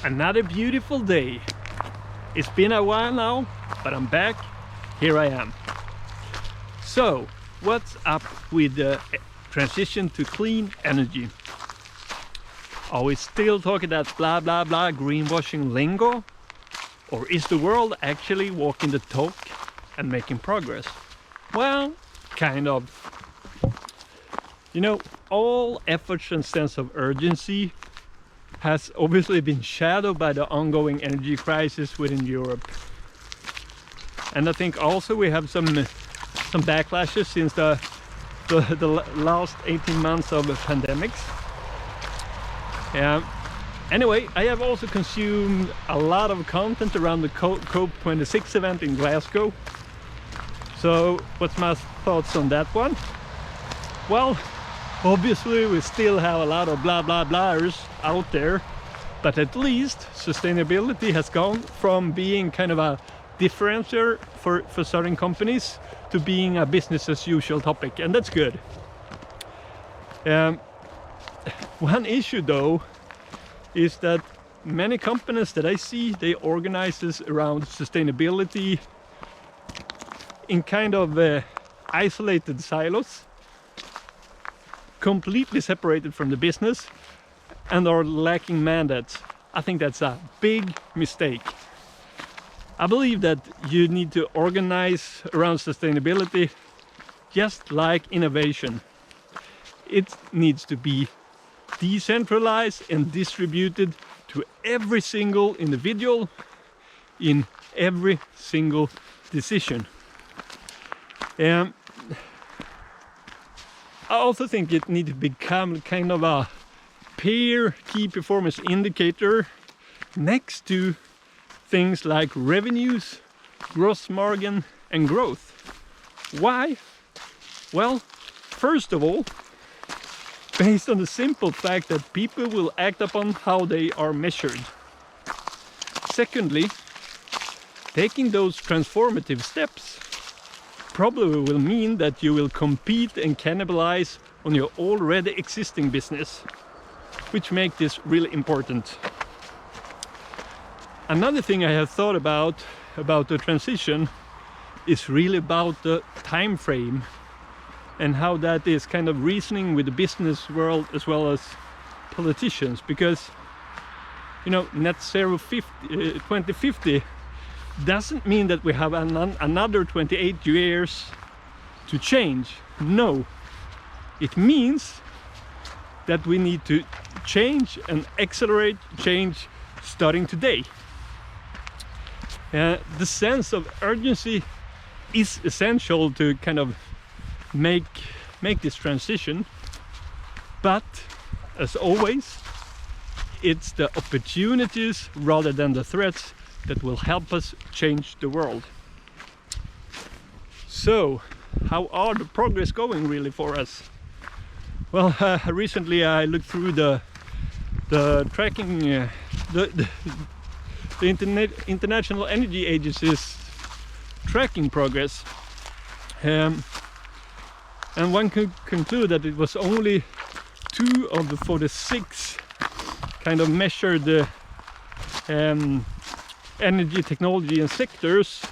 Another beautiful day. It's been a while now, but I'm back. Here I am. So, what's up with the transition to clean energy? Are we still talking that blah blah blah greenwashing lingo? Or is the world actually walking the talk and making progress? Well, kind of. You know, all efforts and sense of urgency has obviously been shadowed by the ongoing energy crisis within Europe. And I think also we have some backlashes since the last 18 months of pandemics. Anyway, I have also consumed a lot of content around the COP26 event in Glasgow. So what's my thoughts on that one? Well, obviously we still have a lot of blah blah blahs out there, but at least sustainability has gone from being kind of a differentiator for certain companies to being a business as usual topic, and that's good. One issue though is that many companies that I see, they organize this around sustainability in kind of isolated silos, completely separated from the business, and are lacking mandates. I think that's a big mistake. I believe that you need to organize around sustainability just like innovation. It needs to be decentralized and distributed to every single individual in every single decision. I also think it needs to become kind of a peer key performance indicator next to things like revenues, gross margin, and growth. Why? Well, first of all, based on the simple fact that people will act upon how they are measured. Secondly, taking those transformative steps probably will mean that you will compete and cannibalize on your already existing business, which makes this really important. Another thing I have thought about the transition is really about the time frame and how that is kind of reasoning with the business world as well as politicians, because you know, net zero 2050 doesn't mean that we have another 28 years to change. No, it means that we need to change and accelerate change starting today. The sense of urgency is essential to kind of make this transition, but as always, it's the opportunities rather than the threats that will help us change the world. So, how are the progress going really for us? Well, recently I looked through the tracking, the International Energy Agency's tracking progress, and one could conclude that it was only 2 of the 46 kind of measured energy technology and sectors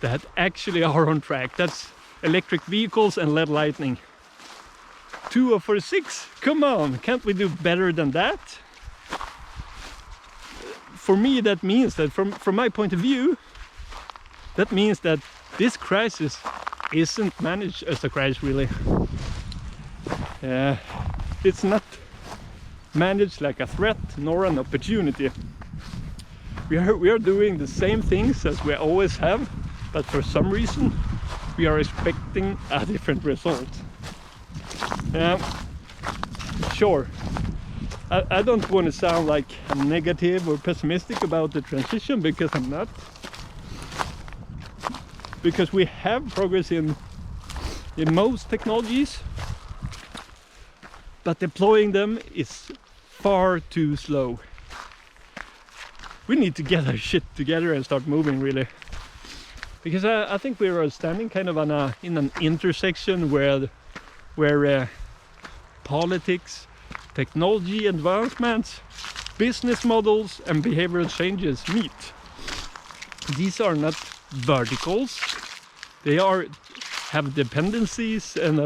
that actually are on track. That's electric vehicles and LED lighting. 2 of 46? Come on, can't we do better than that? For me, that means that from my point of view, that means that this crisis isn't managed as a crisis really. It's not managed like a threat nor an opportunity. We are doing the same things as we always have, but for some reason we are expecting a different result. Sure, I don't want to sound like negative or pessimistic about the transition, because I'm not. Because we have progress in most technologies, but deploying them is far too slow. We need to get our shit together and start moving really, because I think we are standing kind of in an intersection where politics, technology advancements business models and behavioral changes meet. These are not verticals. They have dependencies and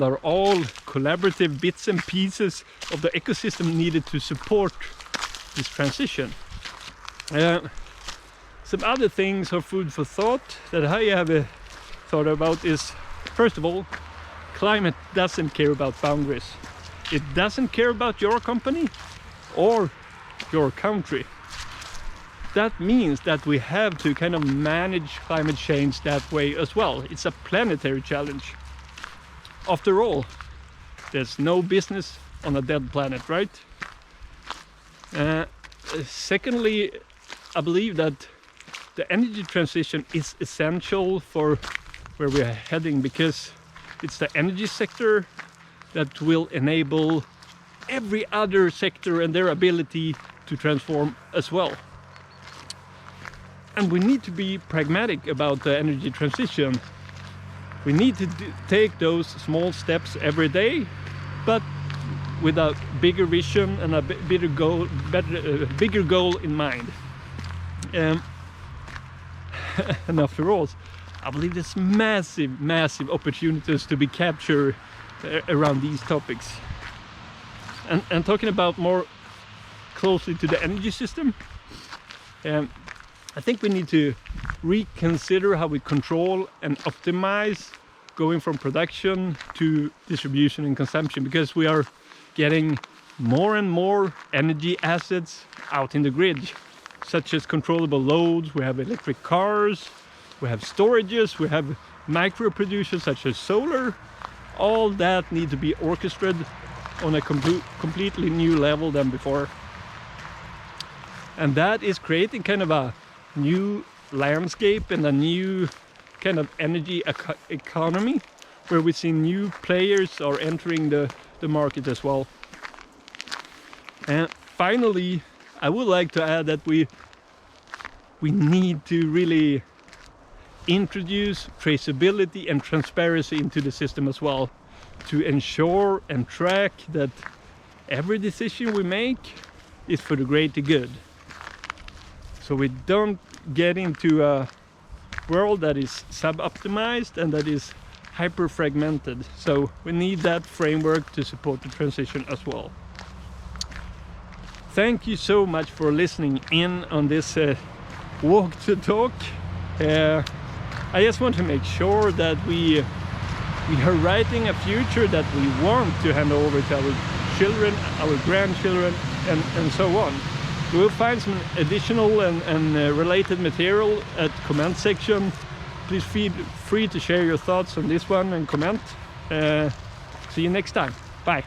are all collaborative bits and pieces of the ecosystem needed to support this transition. Some other things or food for thought that I have thought about is, first of all, climate doesn't care about boundaries. It doesn't care about your company or your country. That means that we have to kind of manage climate change that way as well. It's a planetary challenge. After all, there's no business on a dead planet, right? Secondly, I believe that the energy transition is essential for where we are heading, because it's the energy sector that will enable every other sector and their ability to transform as well. And we need to be pragmatic about the energy transition. We need to take those small steps every day, but with a bigger vision and a bigger goal in mind. And after all, I believe there's massive opportunities to be captured around these topics. And talking about more closely to the energy system, I think we need to reconsider how we control and optimize going from production to distribution and consumption, because we are getting more and more energy assets out in the grid, such as controllable loads. We have electric cars, we have storages, we have micro producers such as solar. All that need to be orchestrated on a completely new level than before. And that is creating kind of a new landscape and a new kind of energy economy, where we see new players are entering the market as well. And finally, I would like to add that we need to really introduce traceability and transparency into the system as well, to ensure and track that every decision we make is for the greater good. So we don't get into a world that is sub-optimized and that is hyper-fragmented. So we need that framework to support the transition as well. Thank you so much for listening in on this walk to talk. I just want to make sure that we are writing a future that we want to hand over to our children, our grandchildren, and so on. We will find some additional and related material at comment section. Please feel free to share your thoughts on this one and comment. See you next time. Bye.